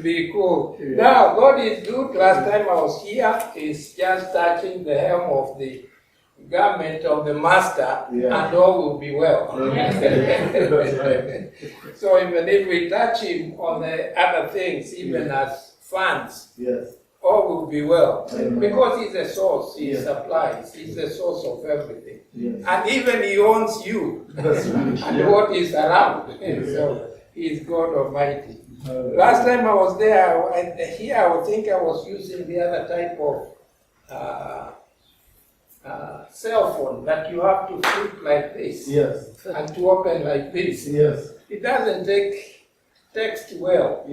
be cool. Yeah. Now, God is good. Last time I was here, He's just touching the hem of the garment of the master, and all will be well. So even if we touch Him on the other things, even as funds, all will be well. Because He's the source, He supplies, He's the source of everything. And even He owns you and what is around. So He's God Almighty. Last time I was there, here I would think I was using the other type of cell phone that you have to flip like this and to open like this. It doesn't take text well.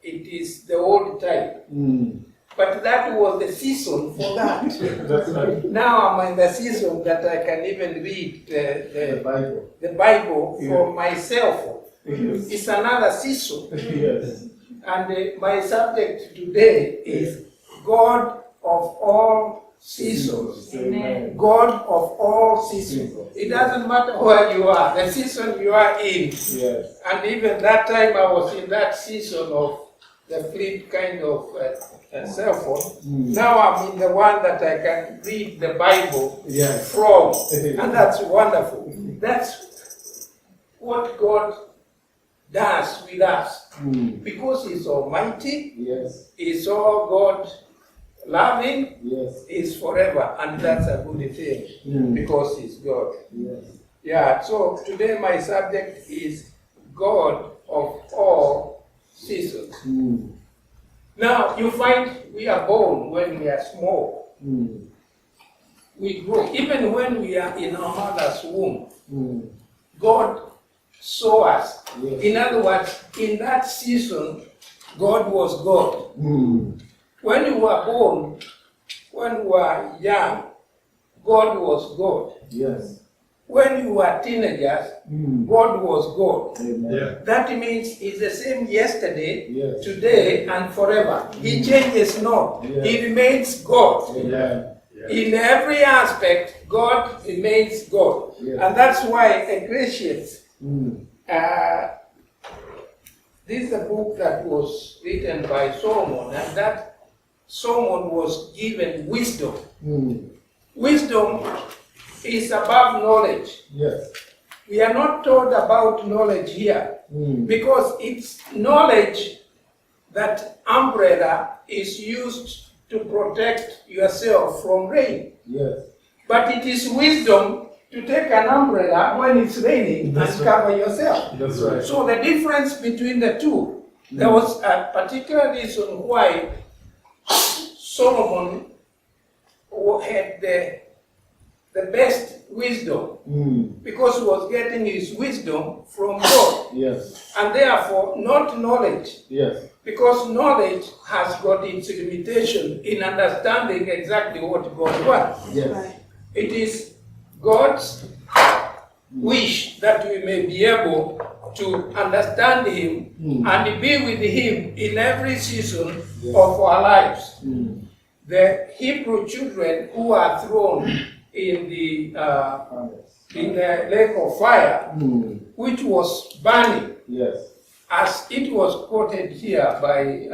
It is the old type. But that was the season for that. Now I'm in the season that I can even read the Bible from my cell phone. It's another season. And my subject today is God of all seasons. Amen. God of all seasons. It doesn't matter where you are, the season you are in. And even that time I was in that season of the flip kind of cell phone. Now I'm in the one that I can read the Bible from. And that's wonderful. That's what God does with us. Because He's almighty, He's all God loving, He's forever, and that's a good thing because He's God. So today my subject is God of all seasons. Now you find we are born when we are small. We grow. Even when we are in our mother's womb, God saw us. In other words, in that season, God was God. When you were born, when you were young, God was God. When you were teenagers, God was God. That means He's the same yesterday, today, and forever. He changes not. He remains God. In every aspect, God remains God. And that's why Ecclesiastes, this is a book that was written by Solomon, and that Solomon was given wisdom. Wisdom is above knowledge. We are not told about knowledge here because it's knowledge that umbrella is used to protect yourself from rain. But it is wisdom to take an umbrella when it's raining and cover yourself. So the difference between the two, there was a particular reason why Solomon had the best wisdom, because he was getting his wisdom from God. And therefore, not knowledge. Because knowledge has got its limitation in understanding exactly what God wants. It is God's wish that we may be able to understand Him and be with Him in every season of our lives. The Hebrew children who are thrown in the lake of fire, which was burning, as it was quoted here by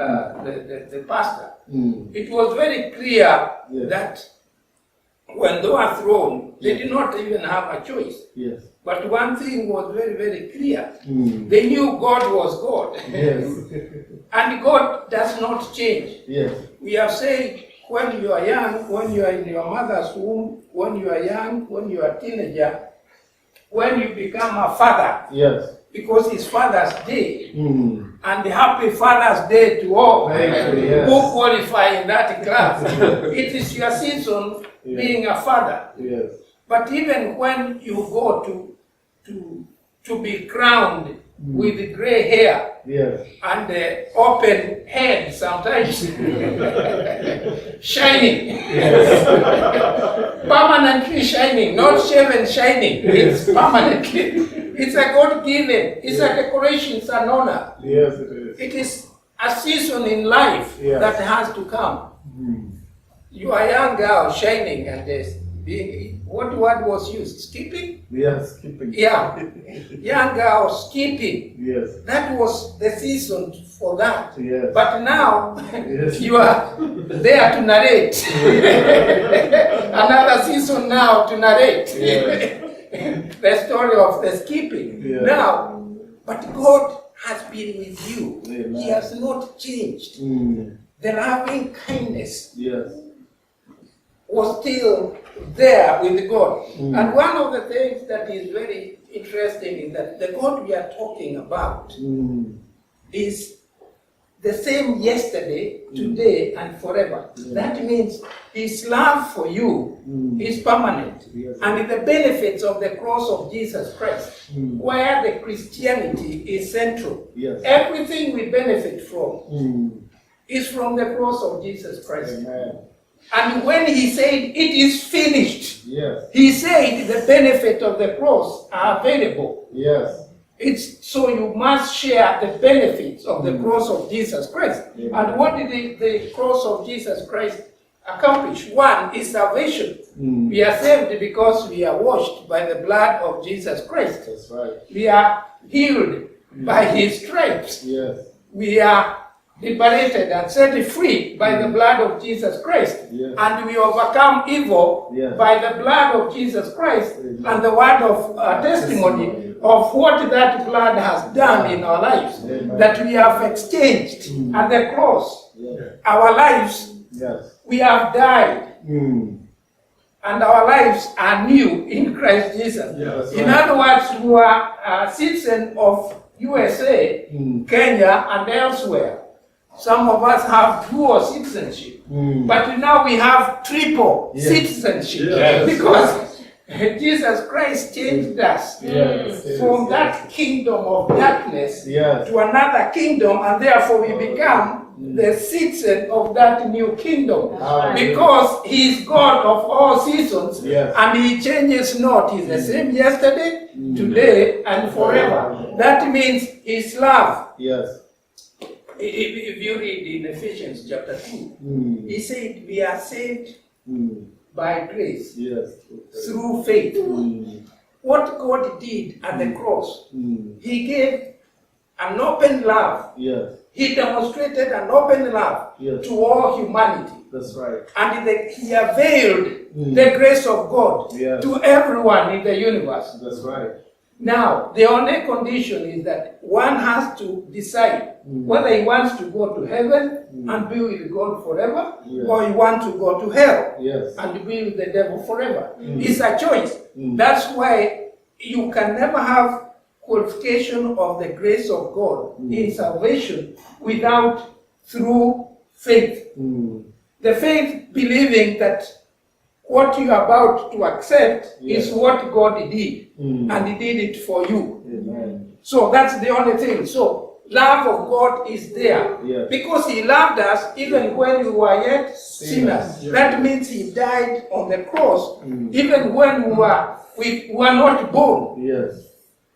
the pastor, it was very clear that when they were thrown, they did not even have a choice. But one thing was very, very clear. They knew God was God. And God does not change. We have said, when you are young, when you are in your mother's womb, when you are young, when you are a teenager, when you become a father, because it's Father's Day, and happy Father's Day to all who qualify in that class. It is your season being a father. But even when you go to be crowned with gray hair and open head sometimes, shining, permanently shining, not shaven shining, it's permanently. It's a God-given, it's a decoration, it's an honor. It is a season in life that has to come. You are a young girl shining and What word was used? Skipping? Yes, skipping. Yeah. Young girls skipping. Yes. That was the season for that. Yes. But now Yes. you are there to narrate. Another season now to narrate. Yes. The story of the skipping. Yes. Now, but God has been with you. Amen. He has not changed. The loving kindness Yes. was still there with God. And one of the things that is very interesting is that the God we are talking about is the same yesterday, today, and forever. That means His love for you is permanent. Yes. And the benefits of the cross of Jesus Christ, where the Christianity is central. Yes. Everything we benefit from is from the cross of Jesus Christ. Amen. And when He said, "It is finished," Yes. He said the benefit of the cross are available. Yes. It's so you must share the benefits of the cross of Jesus Christ. Amen. And what did the cross of Jesus Christ accomplish? One is salvation. We are saved because we are washed by the blood of Jesus Christ. That's right. We are healed by His stripes. Yes. We are liberated and set free by the blood of Jesus Christ. Yes. And we overcome evil Yes. by the blood of Jesus Christ Amen. and the word of testimony of what that blood has done in our lives. Amen. That we have exchanged at the cross. Yes. Our lives, Yes. we have died. And our lives are new in Christ Jesus. Yes. In other words, we are citizens of USA, Kenya, and elsewhere. Some of us have dual citizenship, but now we have triple Yes. citizenship Yes. because Jesus Christ changed us Yes. from that kingdom of darkness Yes. to another kingdom, and therefore we become the citizen of that new kingdom. Hallelujah. Because He is God of all seasons, Yes. and He changes not. He's the same yesterday, today, and forever. That means His love. Yes. If you read in Ephesians chapter 2, He said we are saved by grace Yes. through faith. What God did at the cross, He gave an open love. Yes. He demonstrated an open love Yes. to all humanity. That's right. And He availed the grace of God Yes. to everyone in the universe. That's right. Now, the only condition is that one has to decide whether he wants to go to heaven and be with God forever, Yes. or he wants to go to hell Yes. and be with the devil forever. It's a choice. That's why you can never have qualification of the grace of God in salvation without through faith. The faith believing that what you are about to accept Yes. is what God did, and He did it for you. Amen. So that's the only thing. So love of God is there. Yes. Because He loved us even when we were yet sinners. Yes. That means He died on the cross even when we were not born. Yes.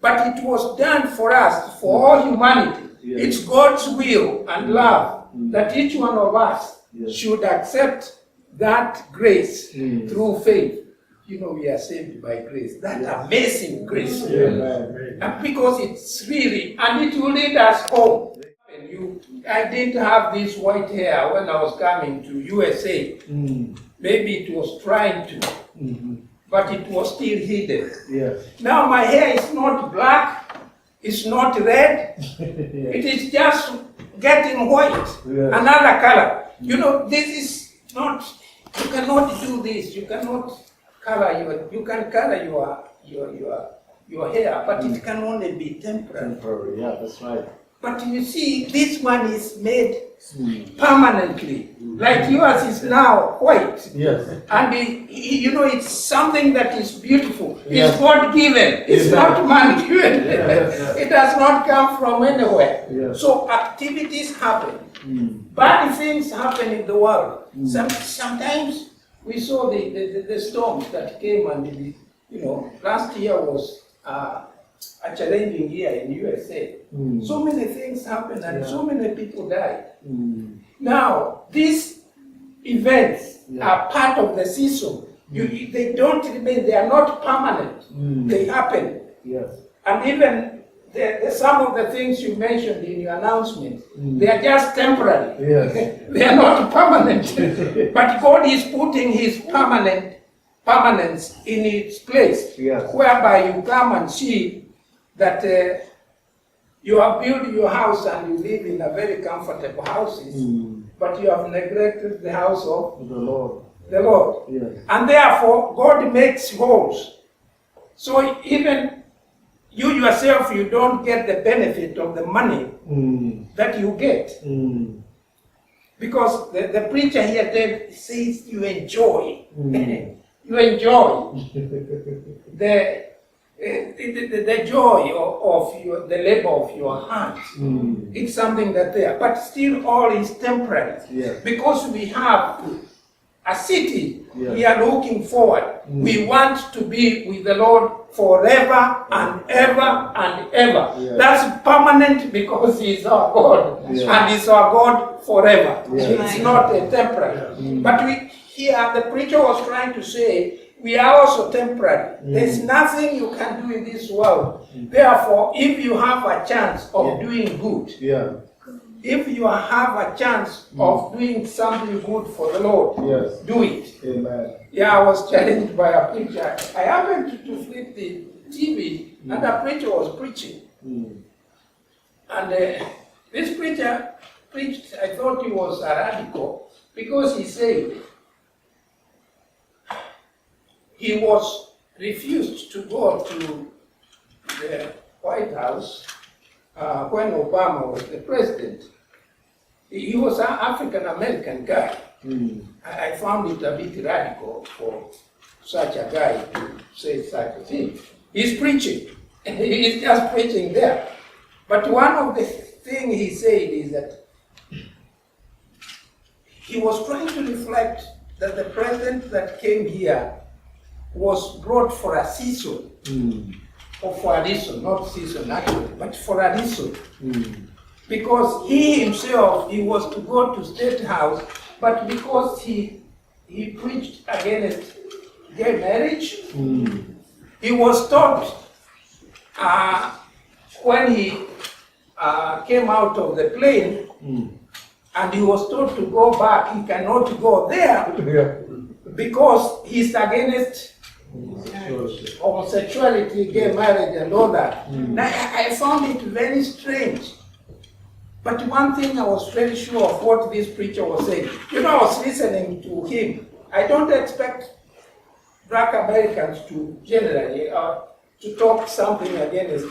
But it was done for us, for all humanity. Yes. It's God's will and love that each one of us Yes. should accept that grace Mm. through faith. You know, we are saved by grace. That amazing grace. Amen. And because it's really, and it will lead us home. I didn't have this white hair when I was coming to USA. Maybe it was trying to, but it was still hidden. Yes. Now my hair is not black, it's not red, it is just getting white, Yes. another color. You know, this is not, you cannot do this, you cannot color you can color your hair, but it can only be temporary. Temporary. Yeah, that's right. But you see, this one is made permanently, like yours is now white. Yes. And you know, it's something that is beautiful. Yes. It's God given. It's Exactly. not man given. Yes. It does not come from anywhere. Yes. So activities happen. Bad things happen in the world. Sometimes we saw the storms that came, and you know, last year was a challenging year in USA. So many things happened, and so many people died. Now, these events are part of the season They don't remain, they are not permanent. They happen. Yes. And even some of the things you mentioned in your announcement, they are just temporary. Yes. They are not permanent. But God is putting His permanence in its place. Yes. Whereby you come and see that you have built your house and you live in a very comfortable houses, but you have neglected the house of The Lord. the Lord. Yes. And therefore, God makes holes. So even you yourself, you don't get the benefit of the money that you get. Because the preacher here Dave, says you enjoy. You enjoy the joy of the labor of your hands. It's something that there, but still all is temporary. Yes. Because we have a city Yes. we are looking forward. We want to be with the Lord forever and ever and ever. Yes. That's permanent because He is our God. Yes. And He's our God forever. Yes. It's not a temporary. But here the preacher was trying to say, we are also temporary. There's nothing you can do in this world. Therefore, if you have a chance of doing good, if you have a chance of doing something good for the Lord, Yes. do it. Amen. Yeah, I was challenged by a preacher. I happened to flip the TV, and the preacher was preaching. And this preacher preached, I thought he was a radical, because he said he was refused to go to the White House when Obama was the president. He was an African-American guy. I found it a bit radical for such a guy to say such a thing. He's preaching. He's just preaching there. But one of the things he said is that he was trying to reflect that the president that came here was brought for a season. Or for a reason, not season actually, but for a reason. Because he himself, he was to go to State House, but because he preached against gay marriage, he was told when he came out of the plane, and he was told to go back, he cannot go there because he's against homosexuality, gay marriage, and all that. Now, I found it very strange. But one thing I was very sure of what this preacher was saying. You know, I was listening to him. I don't expect black Americans to generally to talk something against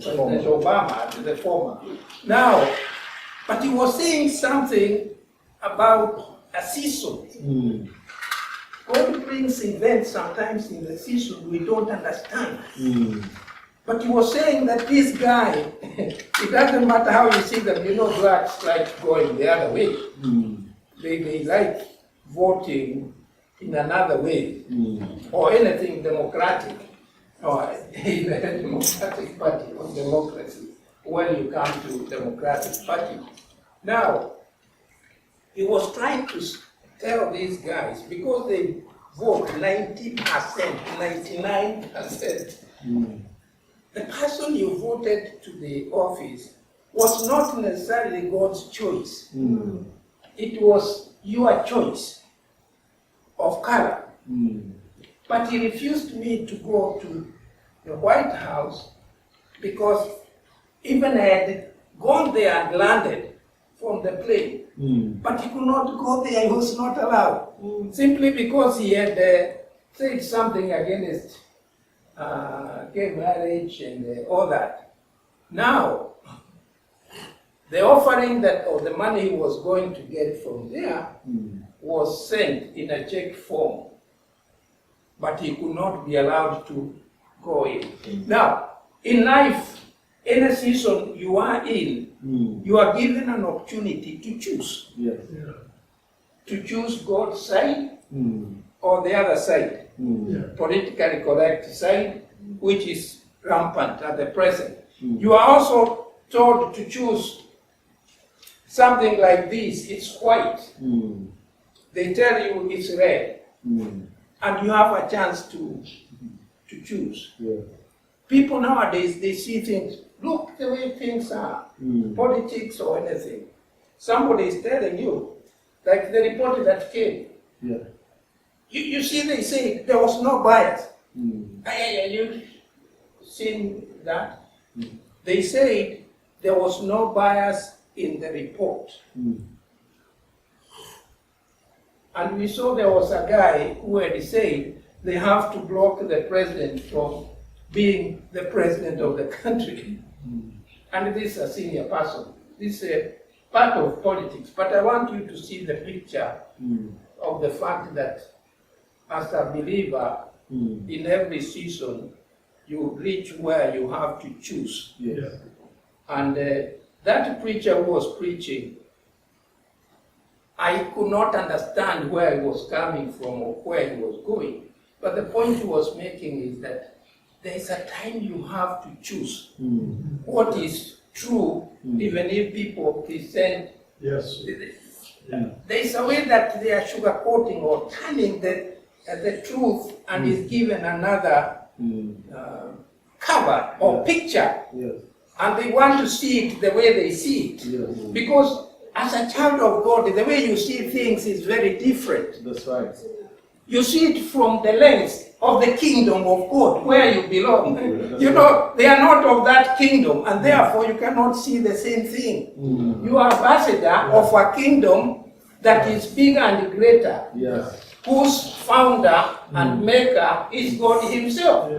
President Obama, the former. Now, but he was saying something about a season. God brings events sometimes in the season we don't understand. But he was saying that this guy, it doesn't matter how you see them, you know, blacks like going the other way. They like voting in another way, or anything democratic, or in the Democratic Party, or democracy, when you come to Democratic Party. Now, he was trying to tell these guys, because they vote 90%, 99%, the person you voted to the office was not necessarily God's choice. It was your choice of color. But he refused me to go to the White House because even I had gone there and landed from the plane, but he could not go there, he was not allowed, simply because he had said something against gay marriage and all that. Now, the offering that, or the money he was going to get from there was sent in a check form, but he could not be allowed to go in. Now, in life, any season you are in, you are given an opportunity to choose. To choose God's side or the other side, politically correct side, which is rampant at the present. You are also told to choose something like this. It's white. they tell you it's red, and you have a chance to choose. Yeah. People nowadays, they see things, look the way things are, politics or anything. Somebody is telling you, like the reporter that came, Yeah. you see they say there was no bias. You seen that? They said there was no bias in the report. And we saw there was a guy who had said they have to block the president from being the president of the country. And this is a senior person. This is a part of politics. But I want you to see the picture of the fact that as a believer, in every season, you reach where you have to choose. Yes. And that preacher who was preaching, I could not understand where he was coming from or where he was going. But the point he was making is that there is a time you have to choose what is true, even if people present. Yes. There is a way that they are sugarcoating or turning the truth and is given another cover or picture. Yes. And they want to see it the way they see it. Yes. Because as a child of God, the way you see things is very different. That's right. You see it from the lens of the kingdom of God, where you belong. You know, they are not of that kingdom, and therefore you cannot see the same thing. You are ambassador of a kingdom that is bigger and greater, Yes. whose founder and maker is God himself.